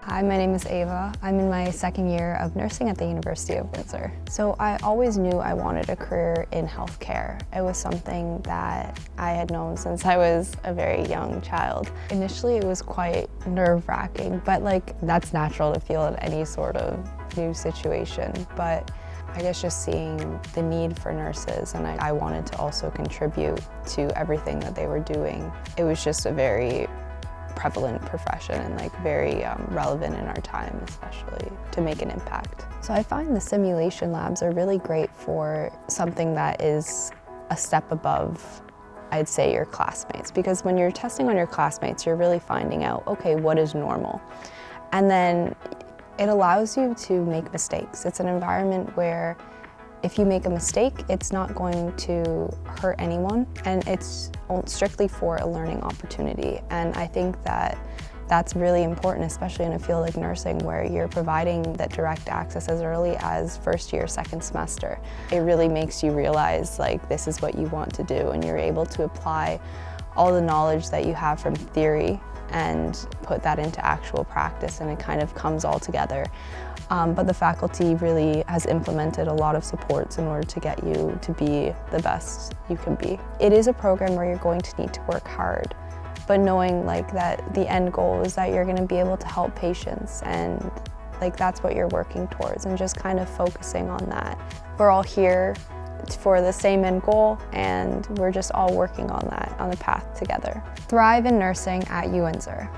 Hi, my name is Ava. I'm in my second year of nursing at the University of Windsor. So I always knew I wanted a career in healthcare. It was something that I had known since I was a very young child. Initially it was quite nerve-wracking, but that's natural to feel in any sort of new situation. But I guess just seeing the need for nurses, and I wanted to also contribute to everything that they were doing. It was just a very prevalent profession and very relevant in our time, especially to make an impact. So I find the simulation labs are really great for something that is a step above, I'd say, your classmates, because when you're testing on your classmates, you're really finding out, okay, what is normal? And then it allows you to make mistakes. It's an environment where if you make a mistake, it's not going to hurt anyone, and it's strictly for a learning opportunity. And I think that that's really important, especially in a field like nursing, where you're providing that direct access as early as first year, second semester. It really makes you realize this is what you want to do, and you're able to apply all the knowledge that you have from theory and put that into actual practice, and it kind of comes all together. But the faculty really has implemented a lot of supports in order to get you to be the best you can be. It is a program where you're going to need to work hard, but knowing that the end goal is that you're going to be able to help patients, and that's what you're working towards, and just kind of focusing on that. We're all here for the same end goal, and we're just all working on that, on the path together. Thrive in nursing at UWindsor.